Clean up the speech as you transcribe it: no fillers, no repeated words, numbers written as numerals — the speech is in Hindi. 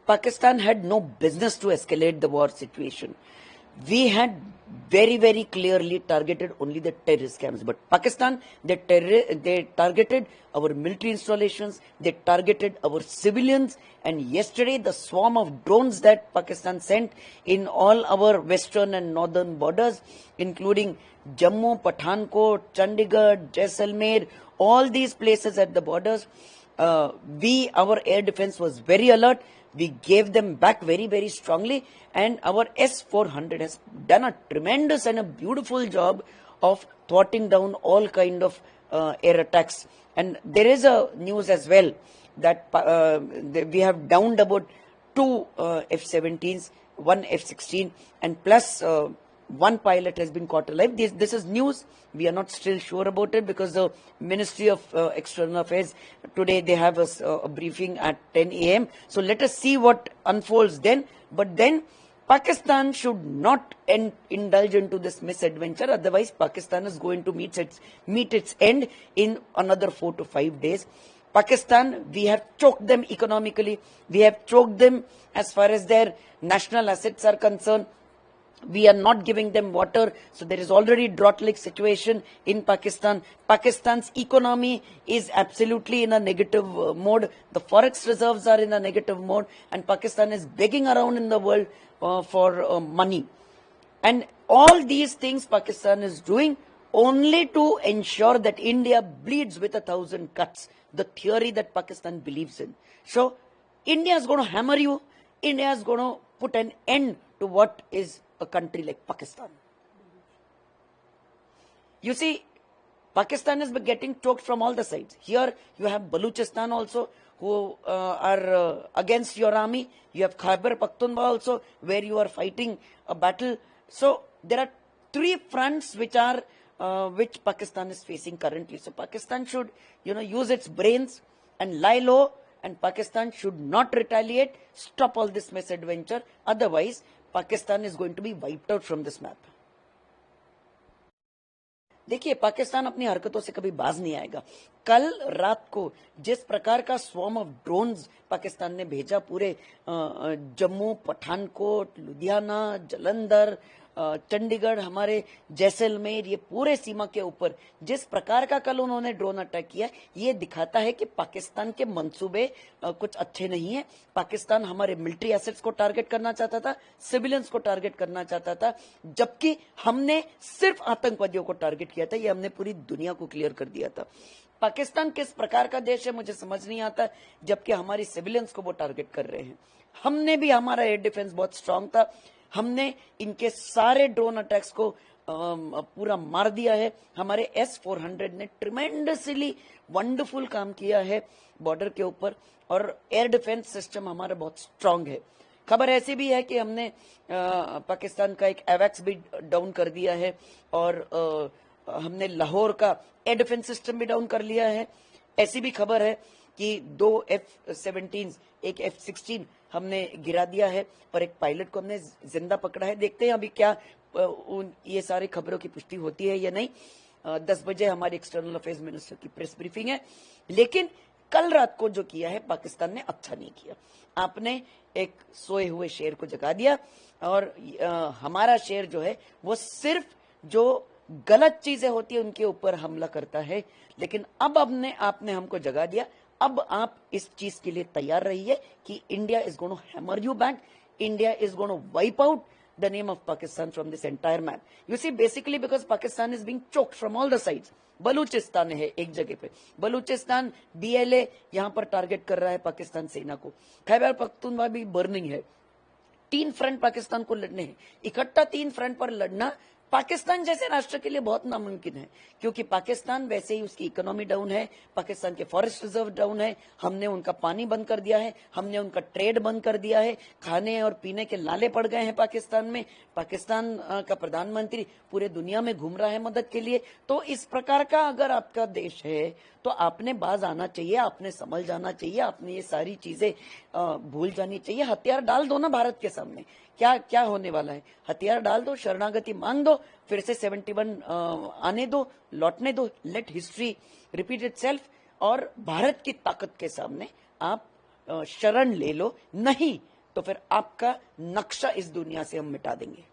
Pakistan had no business to escalate the war situation. We had very, very clearly targeted only the terrorist camps. But Pakistan, they targeted our military installations, they targeted our civilians, and yesterday the swarm of drones that Pakistan sent in all our western and northern borders, including Jammu, Pathankot, Chandigarh, Jaisalmer, all these places at the borders, our air defense was very alert. We gave them back very, very strongly, and our S-400 has done a tremendous and a beautiful job of thwarting down all kind of air attacks. And there is a news as well that we have downed about 2 F-17s, 1 F-16, and plus one pilot has been caught alive. This is news. We are not still sure about it because the Ministry of External Affairs, today they have a briefing at 10 a.m. So let us see what unfolds then. But then Pakistan should not indulge into this misadventure. Otherwise, Pakistan is going to meet its end in another 4 to 5 days. Pakistan, we have choked them economically. We have choked them as far as their national assets are concerned. We are not giving them water, so there is already drought-like situation in Pakistan. Pakistan's economy is absolutely in a negative mode. The forex reserves are in a negative mode, and Pakistan is begging around in the world for money. And all these things Pakistan is doing only to ensure that India bleeds with 1,000 cuts, the theory that Pakistan believes in. So India is going to hammer you. India is going to put an end to what is a country like Pakistan. You see, Pakistan is getting choked from all the sides. Here you have Baluchistan also, who are against your army. You have Khyber Pakhtunkhwa also, where you are fighting a battle. So there are 3 fronts which Pakistan is facing currently. So Pakistan should, use its brains and lie low, and Pakistan should not retaliate. Stop all this misadventure. Otherwise, Pakistan is going to be wiped out from this map. देखिए, पाकिस्तान अपनी हरकतों से कभी बाज नहीं आएगा. कल रात को जिस प्रकार का स्वॉर्म ऑफ ड्रोन्स पाकिस्तान ने भेजा पूरे जम्मू, पठानकोट, लुधियाना, जलंधर, चंडीगढ़, हमारे जैसलमेर, ये पूरे सीमा के ऊपर जिस प्रकार का कल उन्होंने ड्रोन अटैक किया, ये दिखाता है कि पाकिस्तान के मंसूबे कुछ अच्छे नहीं है. पाकिस्तान हमारे मिलिट्री एसेट्स को टारगेट करना चाहता था, सिविलियंस को टारगेट करना चाहता था, जबकि हमने सिर्फ आतंकवादियों को टारगेट किया था. ये हमने पूरी दुनिया को क्लियर कर दिया था. पाकिस्तान किस प्रकार का देश है मुझे समझ नहीं आता, जबकि हमारी सिविलियंस को वो टारगेट कर रहे हैं. हमने भी, हमारा एयर डिफेंस बहुत स्ट्रांग था. हमने इनके सारे ड्रोन अटैक्स को पूरा मार दिया है. हमारे S-400 ने ट्रिमेंडसली वंडरफुल काम किया है बॉर्डर के ऊपर, और एयर डिफेंस सिस्टम हमारा बहुत स्ट्रांग है. खबर ऐसी भी है कि हमने पाकिस्तान का एक एवैक्स भी डाउन कर दिया है, और हमने लाहौर का एयर डिफेंस सिस्टम भी डाउन कर लिया है. ऐसी भी खबर है कि 2 F-17, 1 F-16 हमने गिरा दिया है, और एक पायलट को हमने जिंदा पकड़ा है. देखते हैं अभी क्या ये सारी खबरों की पुष्टि होती है या नहीं. 10 बजे हमारी एक्सटर्नल अफेयर्स मिनिस्टर की प्रेस ब्रीफिंग है. लेकिन कल रात को जो किया है पाकिस्तान ने, अच्छा नहीं किया. आपने एक सोए हुए शेर को जगा दिया, और हमारा शेर जो है वो सिर्फ जो गलत चीजें होती है उनके ऊपर हमला करता है. लेकिन अब आपने हमको जगा दिया. अब आप इस चीज के लिए तैयार रहिए कि India is going to hammer you back. India is going to wipe out the name of Pakistan from this entire map. You see, basically because Pakistan is being choked from all the sides. Balochistan है एक जगह पे, बलूचिस्तान BLA यहां पर टारगेट कर रहा है पाकिस्तान सेना को. खैबर पख्तूनख्वा भी बर्निंग है. 3 फ्रंट पाकिस्तान को लड़ने हैं. इकट्ठा 3 फ्रंट पर लड़ना पाकिस्तान जैसे राष्ट्र के लिए बहुत नामुमकिन है, क्योंकि पाकिस्तान वैसे ही उसकी इकोनॉमी डाउन है, पाकिस्तान के फॉरेस्ट रिजर्व डाउन है, हमने उनका पानी बंद कर दिया है, हमने उनका ट्रेड बंद कर दिया है, खाने और पीने के नाले पड़ गए हैं पाकिस्तान में. पाकिस्तान का प्रधानमंत्री पूरे दुनिया में घूम रहा है मदद के लिए. तो इस प्रकार का अगर आपका देश है तो आपने बाज आना चाहिए, आपने समझ जाना चाहिए, आपने ये सारी चीजें भूल जानी चाहिए. हथियार डाल दो ना भारत के सामने. क्या होने वाला है? हथियार डाल दो, शरणागति मांग दो, फिर से 71 आने दो, लौटने दो. Let history repeat itself. और भारत की ताकत के सामने आप शरण ले लो. नहीं, तो फिर आपका नक्शा इस दुनिया से हम मिटा देंगे।